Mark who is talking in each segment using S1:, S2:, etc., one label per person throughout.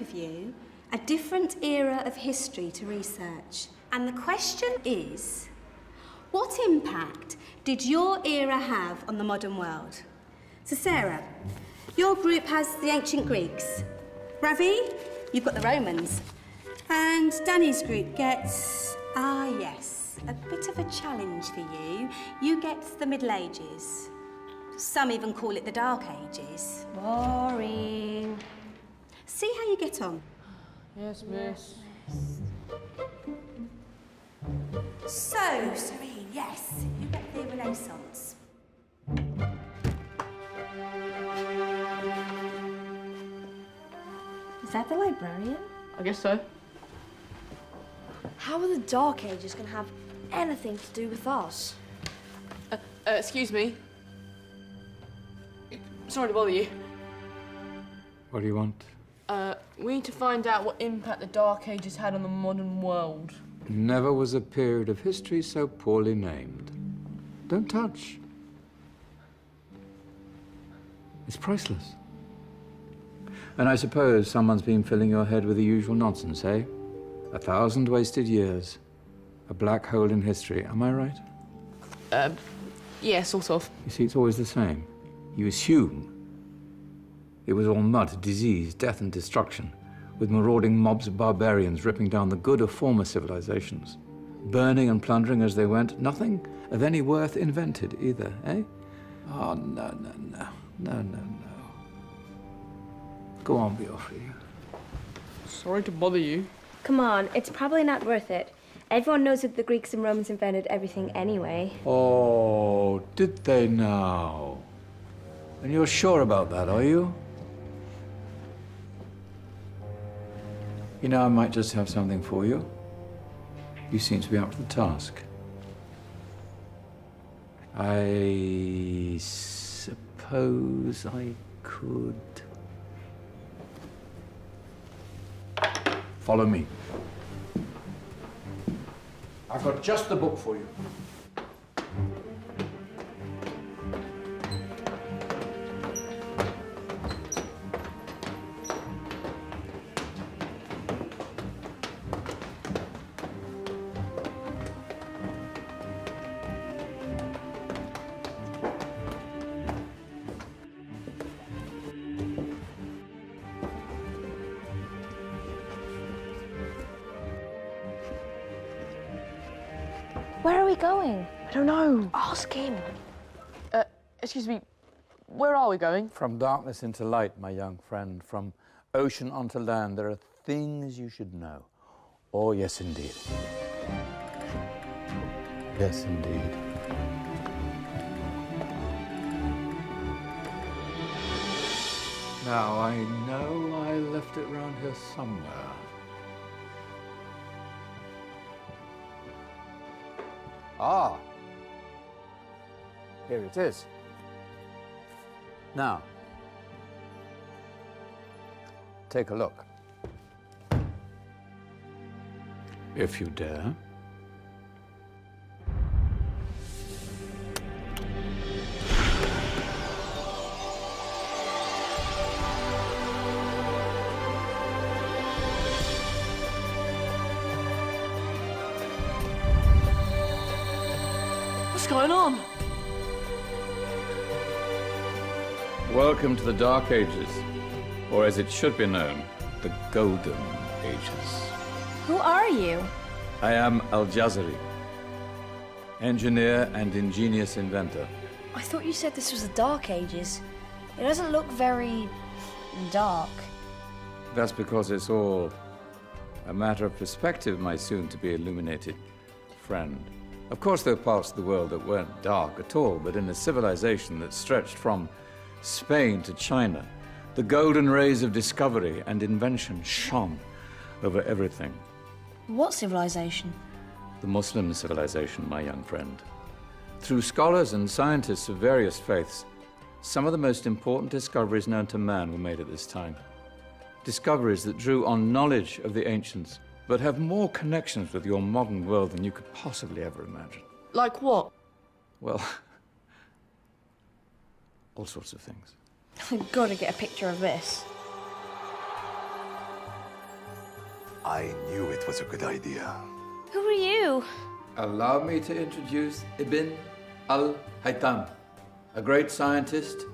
S1: of you a different era of history to research. And the question is, what impact did your era have on the modern world? So Sarah, your group has the ancient Greeks. Ravi, you've got the Romans. And Danny's group gets, yes, a bit of a challenge for you. You get the Middle Ages. Some even call it the Dark Ages.
S2: Boring.
S1: See how you get on.
S3: Yes, miss.
S1: So, Serene, yes, you get the Renaissance.
S2: Is that the librarian?
S3: I guess so.
S2: How are the Dark Ages going to have anything to do with us?
S3: Excuse me. Sorry to bother you.
S4: What do you want?
S3: We need to find out what impact the Dark Ages had on the modern world.
S4: Never was a period of history so poorly named. Don't touch. It's priceless. And I suppose someone's been filling your head with the usual nonsense, eh? 1,000 wasted years. A black hole in history, am I right?
S3: Yeah, sort of.
S4: You see, it's always the same. You assume it was all mud, disease, death and destruction, with marauding mobs of barbarians ripping down the good of former civilizations, burning and plundering as they went, nothing of any worth invented either, eh? Oh, no. Go on, Beofrey.
S3: Sorry to bother you.
S2: Come on, it's probably not worth it. Everyone knows that the Greeks and Romans invented everything anyway.
S4: Oh, did they now? And you're sure about that, are you? You know, I might just have something for you. You seem to be up to the task. I suppose I could... Follow me. I've got just the book for you.
S2: Where are we going?
S3: I don't know.
S2: Ask him.
S3: Excuse me, where are we going?
S4: From darkness into light, my young friend. From ocean onto land, there are things you should know. Oh, yes, indeed. Yes, indeed. Now, I know I left it round here somewhere. Ah, here it is. Now, take a look. If you dare.
S3: What's going on?
S4: Welcome to the Dark Ages, or as it should be known, the Golden Ages.
S2: Who are you?
S4: I am Al-Jazari, engineer and ingenious inventor.
S2: I thought you said this was the Dark Ages. It doesn't look very dark.
S4: That's because it's all a matter of perspective, my soon-to-be illuminated friend. Of course, there are parts of the world that weren't dark at all, but in a civilization that stretched from Spain to China, the golden rays of discovery and invention shone over everything.
S2: What civilization?
S4: The Muslim civilization, my young friend. Through scholars and scientists of various faiths, some of the most important discoveries known to man were made at this time. Discoveries that drew on knowledge of the ancients, but have more connections with your modern world than you could possibly ever imagine.
S3: Like what?
S4: Well, all sorts of things.
S2: I've got to get a picture of this.
S5: I knew it was a good idea.
S2: Who are you?
S4: Allow me to introduce Ibn al-Haytham, a great scientist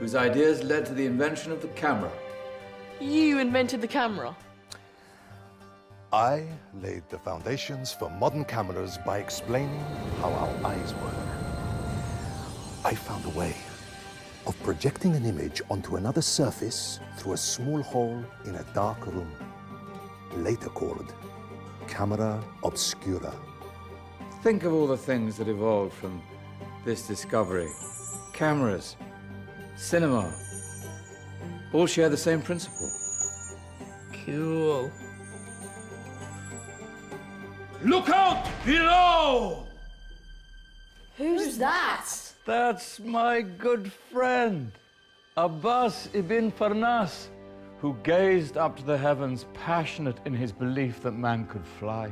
S4: whose ideas led to the invention of the camera.
S3: You invented the camera.
S5: I laid the foundations for modern cameras by explaining how our eyes work. I found a way of projecting an image onto another surface through a small hole in a dark room, later called camera obscura.
S4: Think of all the things that evolved from this discovery. Cameras, cinema, all share the same principle.
S3: Cool.
S6: Look out below!
S3: Who's that?
S4: That's my good friend, Abbas ibn Farnas, who gazed up to the heavens, passionate in his belief that man could fly.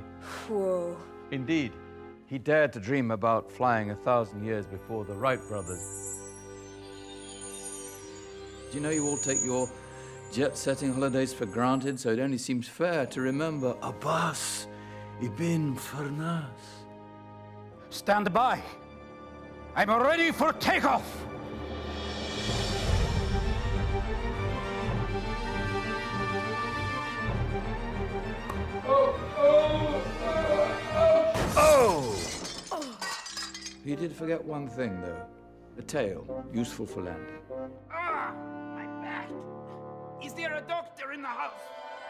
S2: Whoa.
S4: Indeed, he dared to dream about flying 1,000 years before the Wright brothers. Do you know you all take your jet-setting holidays for granted, so it only seems fair to remember Abbas ibn Farnas?
S6: Stand by. I'm ready for takeoff.
S4: You did forget one thing, though. A tail, useful for landing.
S6: Ah, my back. Is there a doctor in the house?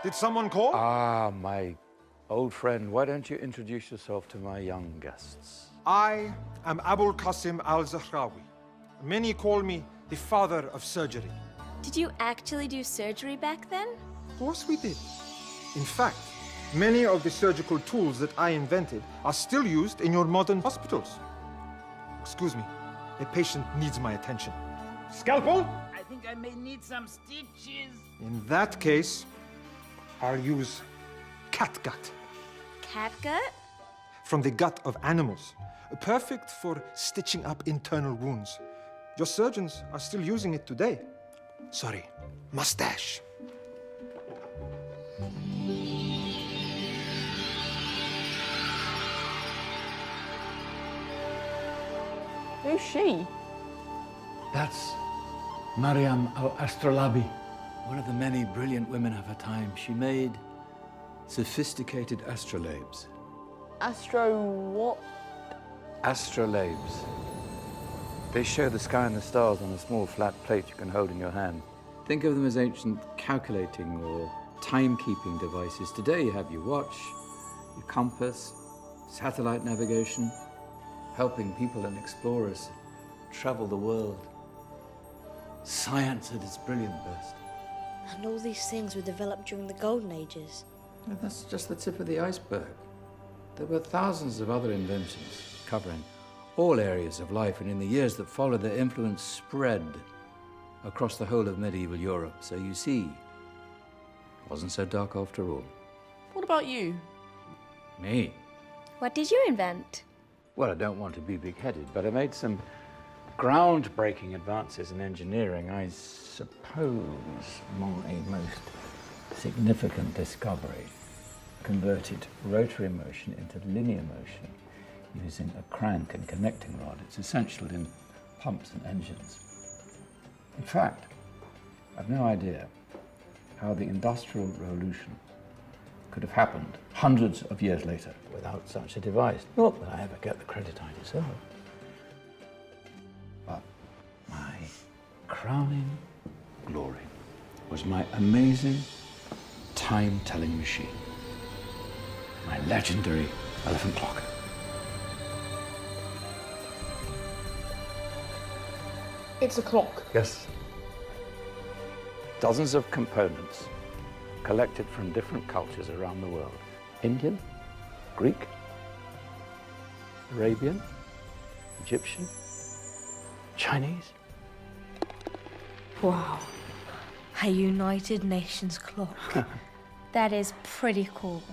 S5: Did someone call?
S4: Ah, my old friend, why don't you introduce yourself to my young guests?
S7: I am Abul Qasim al-Zahrawi. Many call me the father of surgery.
S8: Did you actually do surgery back then?
S7: Of course we did. In fact, many of the surgical tools that I invented are still used in your modern hospitals. Excuse me, a patient needs my attention. Scalpel?
S6: I think I may need some stitches.
S7: In that case, I'll use catgut
S8: Catgut?
S7: from the gut of animals. Perfect for stitching up internal wounds. Your surgeons are still using it today. Sorry, mustache.
S3: Who's she?
S4: That's Maryam al-Astrolabi, one of the many brilliant women of her time. She made sophisticated astrolabes.
S3: Astro what?
S4: Astrolabes. They show the sky and the stars on a small flat plate you can hold in your hand. Think of them as ancient calculating or timekeeping devices. Today you have your watch, your compass, satellite navigation, helping people and explorers travel the world. Science at its brilliant best.
S2: And all these things were developed during the Golden Ages.
S4: And that's just the tip of the iceberg. There were thousands of other inventions covering all areas of life, and in the years that followed, their influence spread across the whole of medieval Europe. So you see, it wasn't so dark after all.
S3: What about you?
S4: Me?
S8: What did you invent?
S4: Well, I don't want to be big-headed, but I made some groundbreaking advances in engineering. I suppose my most significant discovery converted rotary motion into linear motion using a crank and connecting rod. It's essential in pumps and engines. In fact, I've no idea how the Industrial Revolution could have happened hundreds of years later without such a device. Not that I ever get the credit I deserve. But my crowning glory was my amazing time-telling machine, my legendary elephant clock.
S3: It's a clock.
S4: Yes. Dozens of components collected from different cultures around the world. Indian, Greek, Arabian, Egyptian, Chinese.
S2: Wow. A United Nations clock.
S8: That is pretty cool.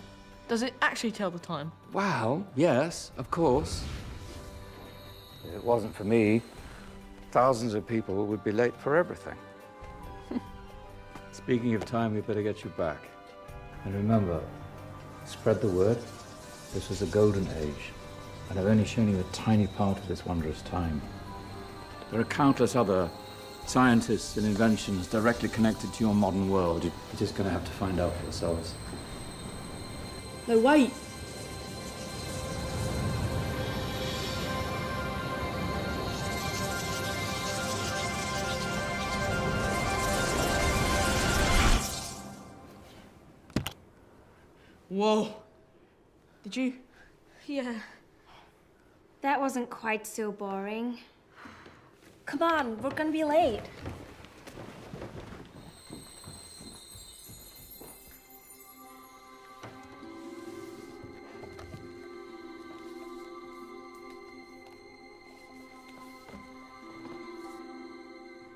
S3: Does it actually tell the time?
S4: Well, yes, of course. If it wasn't for me, thousands of people would be late for everything. Speaking of time, we better get you back. And remember, Spread the word. This was a golden age, and I've only shown you a tiny part of this wondrous time. There are countless other scientists and inventions directly connected to your modern world. You're just going to have to find out for yourselves.
S3: No, wait. Whoa. Did you?
S8: Yeah. That wasn't quite so boring.
S2: Come on, we're gonna be late.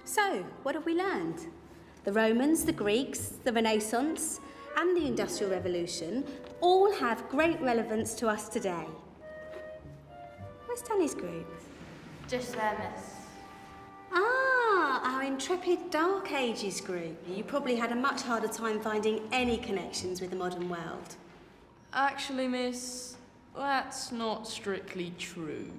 S1: So, what have we learned? The Romans, the Greeks, the Renaissance, and the Industrial Revolution all have great relevance to us today. Where's Danny's group?
S8: Just there, miss.
S1: Ah, our intrepid Dark Ages group. You probably had a much harder time finding any connections with the modern world.
S3: Actually, miss, that's not strictly true.